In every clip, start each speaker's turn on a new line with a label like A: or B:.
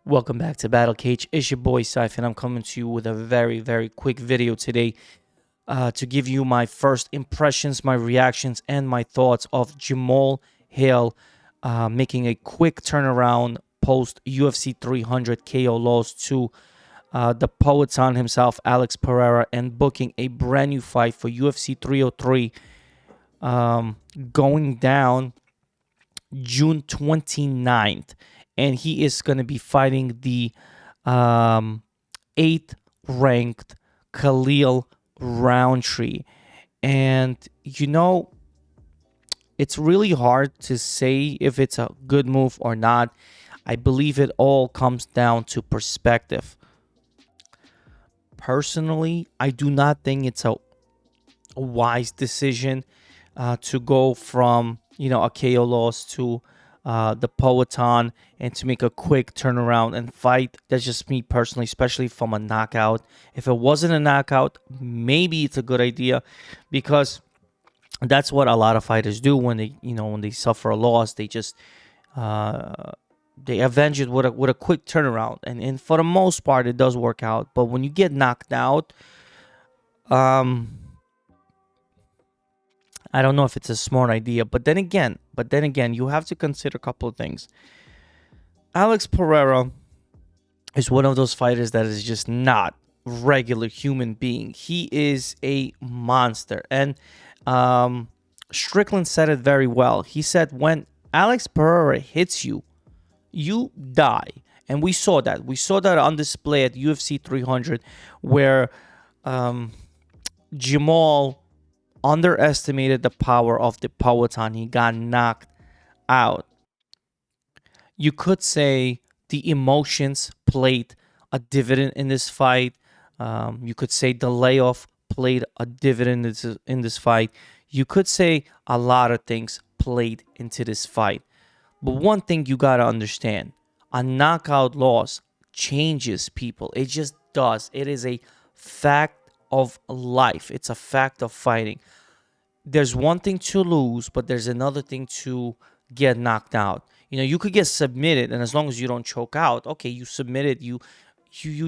A: Welcome back to Battle Cage. It's your boy Saif, and I'm coming to you with a very quick video today to give you my first impressions, my reactions, and my thoughts of Jamahal Hill making a quick turnaround post UFC 300 KO loss to the Poetan himself, Alex Pereira, and booking a brand new fight for UFC 303 going down June 29th. And he is going to be fighting the 8th ranked Khalil Rountree. And, it's really hard to say if it's a good move or not. I believe it all comes down to perspective. Personally, I do not think it's a wise decision to go from, a KO loss to the Poetan and to make a quick turnaround and fight. That's just me personally, especially from a knockout. If it wasn't a knockout, maybe it's a good idea, because that's what a lot of fighters do when they suffer a loss. They just they avenge it with a quick turnaround, and for the most part it does work out. But when you get knocked out, I don't know if it's a smart idea. But then again, you have to consider a couple of things. Alex Pereira is one of those fighters that is just not regular human being. He is a monster. And Strickland said it very well. He said, when Alex Pereira hits you, you die. And we saw that. We saw that on display at UFC 300, where Jamahal underestimated the power of the Poetan. He got knocked out. You could say the emotions played a dividend in this fight. You could say the layoff played a dividend in this fight. You could say a lot of things played into this fight. But one thing you got to understand, a knockout loss changes people. It just does. It is a fact of life. It's a fact of fighting. There's one thing to lose, but there's another thing to get knocked out. You could get submitted, and as long as you don't choke out, okay, you submitted, you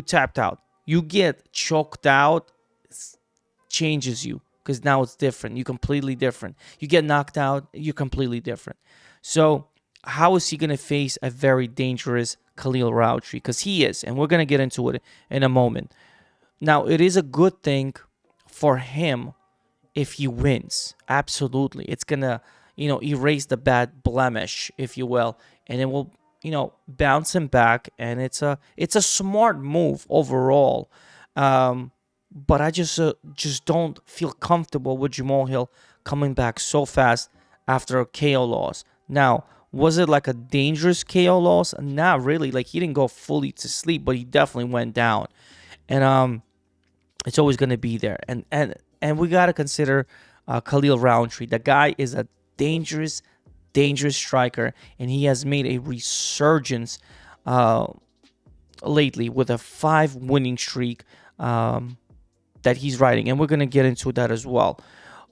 A: tapped out. You get choked out, changes you, because now it's different. You're completely different. You get knocked out, you're completely different. So how is he going to face a very dangerous Khalil Rountree? Because he is, and we're going to get into it in a moment. Now, it is a good thing for him if he wins. Absolutely. It's going to, erase the bad blemish, if you will, and it will, bounce him back, and it's a smart move overall. But I just don't feel comfortable with Jamahal Hill coming back so fast after a KO loss. Now, was it like a dangerous KO loss? Not really. Like, he didn't go fully to sleep, but he definitely went down. And it's always going to be there. And we got to consider Khalil Rountree. The guy is a dangerous striker, and he has made a resurgence lately with a 5 winning streak that he's riding. And we're going to get into that as well.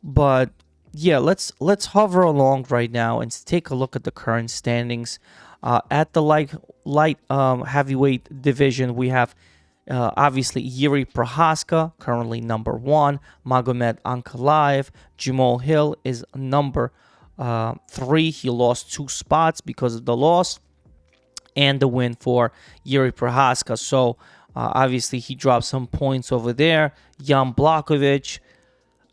A: But yeah, let's hover along right now and take a look at the current standings. At the light heavyweight division, we have obviously Yuri Prohaska, currently number 1. Magomed Ankalaev. Jamahal Hill is number 3. He lost 2 spots because of the loss and the win for Yuri Prohaska. So obviously he dropped some points over there. Jan Blachowicz.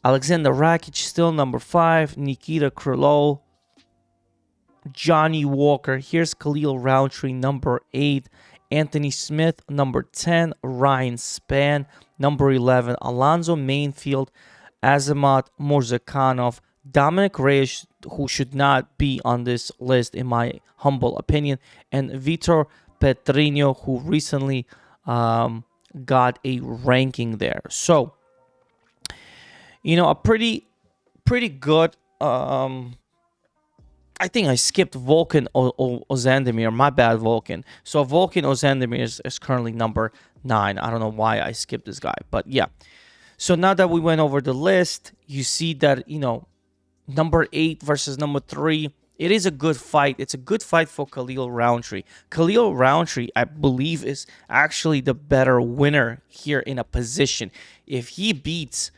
A: Alexander Rakic still number 5. Nikita Krylov. Johnny Walker. Here's Khalil Rountree, number 8. Anthony Smith, number 10. Ryan Spann, number 11. Alonzo Mainfield. Azamat Murzakanov. Dominic Reyes, who should not be on this list in my humble opinion. And Vitor Petrino, who recently got a ranking there. So, a pretty good. I think I skipped Volkan Ozandemir. My bad, Volkan. So Volkan Ozandemir is currently number 9. I don't know why I skipped this guy, but yeah. So now that we went over the list, you see that, number 8 versus number 3. It is a good fight. It's a good fight for Khalil Rountree. Khalil Rountree, I believe, is actually the better winner here in a position. If he beats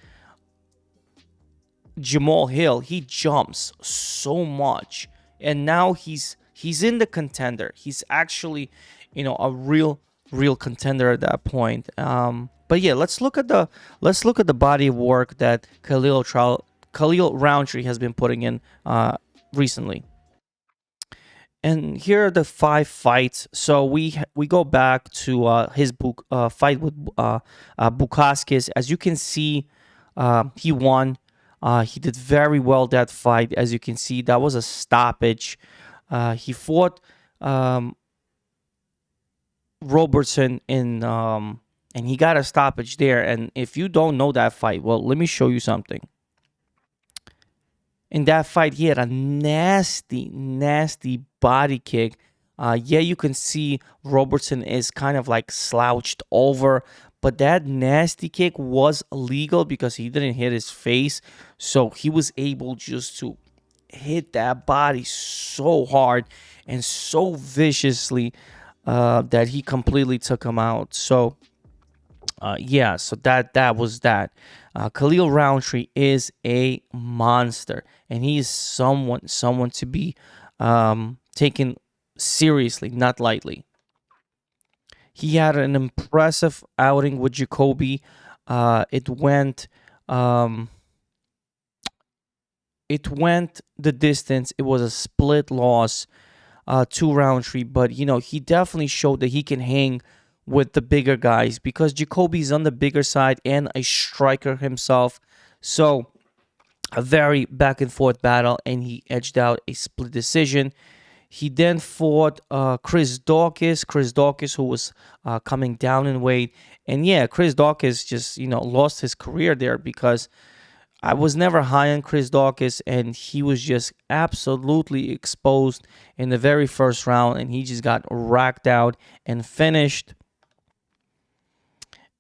A: Jamahal Hill, he jumps so much, and now he's in the contender. He's actually, a real contender at that point. But yeah, let's look at the body of work that Khalil Rountree has been putting in recently. And here are the 5 fights. So we go back to his fight with Bukaskis. As you can see, he won. He did very well that fight. As you can see, that was a stoppage. He fought Robertson and he got a stoppage there. And if you don't know that fight, well, let me show you something. In that fight, he had a nasty, nasty body kick. Yeah, you can see Robertson is kind of like slouched over, but that nasty kick was illegal because he didn't hit his face. So he was able just to hit that body so hard and so viciously that he completely took him out. So yeah, so that was that. Khalil Rountree is a monster, and he is someone to be taken seriously, not lightly. He had an impressive outing with Jacoby. It went um, it went the distance. It was a split loss to Roundtree, but he definitely showed that he can hang with the bigger guys because Jacoby's on the bigger side and a striker himself. So a very back and forth battle, and he edged out a split decision. He then fought Chris Dawkins, who was coming down in weight. And yeah, Chris Dawkins just, lost his career there because I was never high on Chris Dawkins, and he was just absolutely exposed in the very first round, and he just got racked out and finished.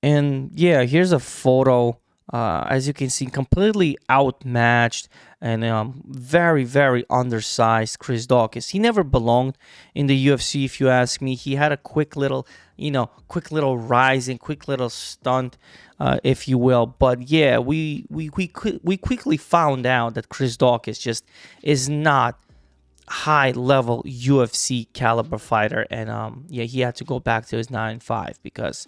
A: And yeah, here's a photo. As you can see, completely outmatched and very, very undersized Chris Dawkins. He never belonged in the UFC, if you ask me. He had a quick little rising, quick little stunt, if you will. But yeah, we quickly found out that Chris Dawkins just is not high level UFC caliber fighter, and yeah, he had to go back to his 9-5 because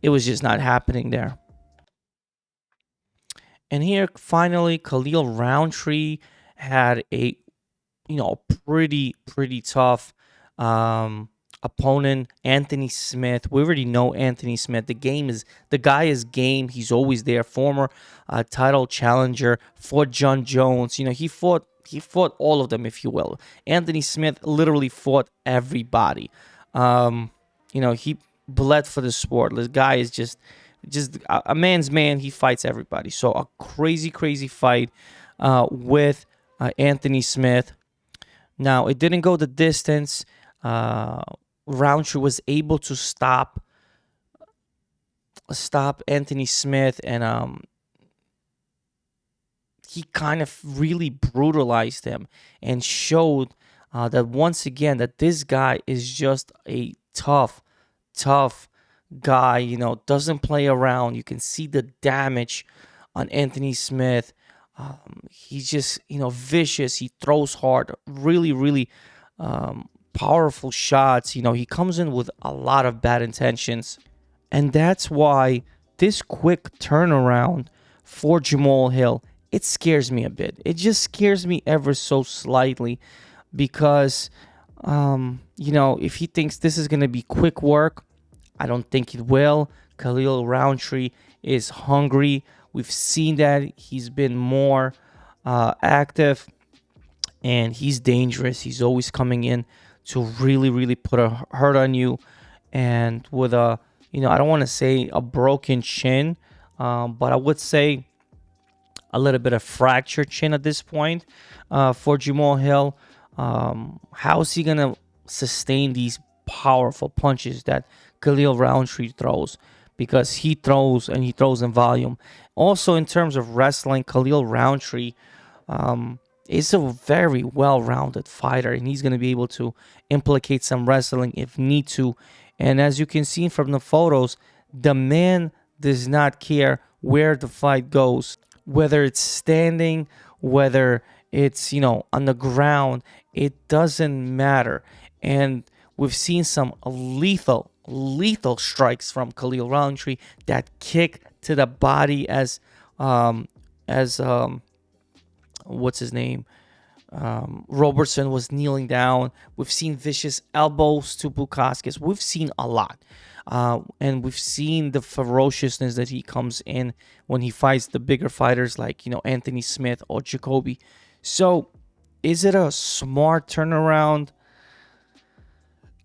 A: it was just not happening there. And here, finally, Khalil Rountree had a pretty tough opponent, Anthony Smith. We already know Anthony Smith. The guy is game. He's always there. Former title challenger for John Jones. He fought all of them, if you will. Anthony Smith literally fought everybody. He bled for the sport. This guy is just a man's man. He fights everybody. So a crazy fight with Anthony Smith. Now it didn't go the distance. Roundtree was able to stop Anthony Smith, and he kind of really brutalized him and showed that once again that this guy is just a tough guy. Doesn't play around. You can see the damage on Anthony Smith. He's just vicious. He throws hard. Really powerful shots. He comes in with a lot of bad intentions, and that's why this quick turnaround for Jamahal Hill, it scares me a bit. It just scares me ever so slightly because, if he thinks this is going to be quick work, I don't think it will. Khalil Rountree is hungry. We've seen that. He's been more active, and he's dangerous. He's always coming in to really put a hurt on you. And with I don't want to say a broken chin, but I would say a little bit of fractured chin at this point for Jamahal Hill. How is he going to sustain these powerful punches that Khalil Rountree throws? Because he throws, and he throws in volume. Also, in terms of wrestling, Khalil Rountree, is a very well-rounded fighter, and he's going to be able to implicate some wrestling if need to. And as you can see from the photos, the man does not care where the fight goes, whether it's standing, whether it's, on the ground. It doesn't matter. And we've seen some lethal strikes from Khalil Rountree, that kick to the body as what's his name, Robertson was kneeling down. We've seen vicious elbows to Bukaskis. We've seen a lot. And we've seen the ferociousness that he comes in when he fights the bigger fighters like, Anthony Smith or Jacoby. So is it a smart turnaround?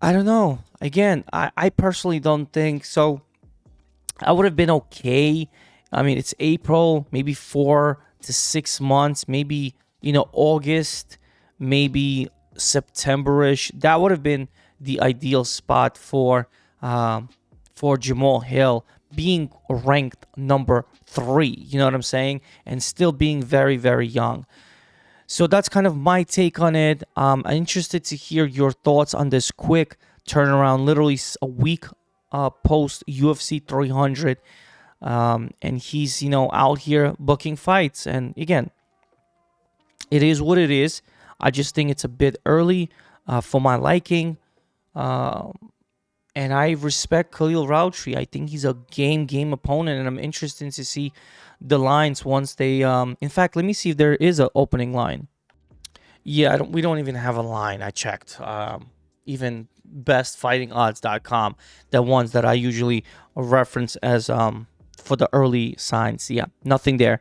A: I don't know. Again, I personally don't think so. I would have been okay. I mean, it's April, maybe 4 to 6 months, maybe, August, maybe September-ish. That would have been the ideal spot for Jamahal Hill, being ranked number 3. You know what I'm saying? And still being very, very young. So that's kind of my take on it. I'm interested to hear your thoughts on this quick turnaround, literally a week post UFC 300. And he's, out here booking fights. And again, it is what it is. I just think it's a bit early for my liking. And I respect Khalil Rountree. I think he's a game opponent, and I'm interested to see the lines once they. In fact, let me see if there is an opening line. Yeah, we don't even have a line. I checked. Even bestfightingodds.com, the ones that I usually reference as for the early signs. Yeah, nothing there.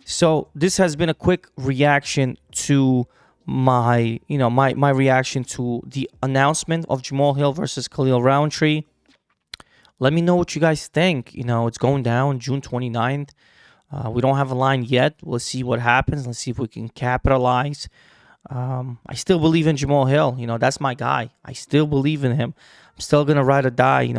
A: So this has been a quick reaction to my reaction to the announcement of Jamahal Hill versus Khalil Rountree. Let me know what you guys think. It's going down June 29th. We don't have a line yet. We'll see what happens. Let's see if we can capitalize. I still believe in Jamahal Hill. That's my guy. I still believe in him. I'm still gonna ride or die.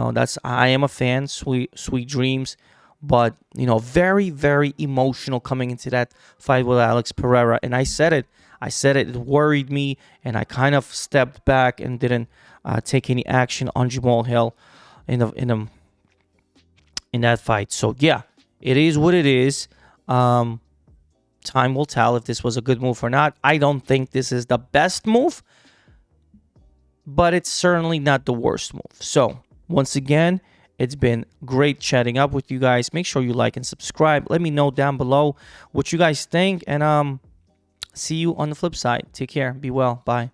A: I am a fan. Sweet dreams. But very, very emotional coming into that fight with Alex Pereira. And I said it. It worried me, and I kind of stepped back and didn't take any action on Jamahal Hill in that fight. So yeah, it is what it is. Time will tell if this was a good move or not. I don't think this is the best move, but it's certainly not the worst move. So once again, it's been great chatting up with you guys. Make sure you like and subscribe. Let me know down below what you guys think, and see you on the flip side. Take care. Be well. Bye.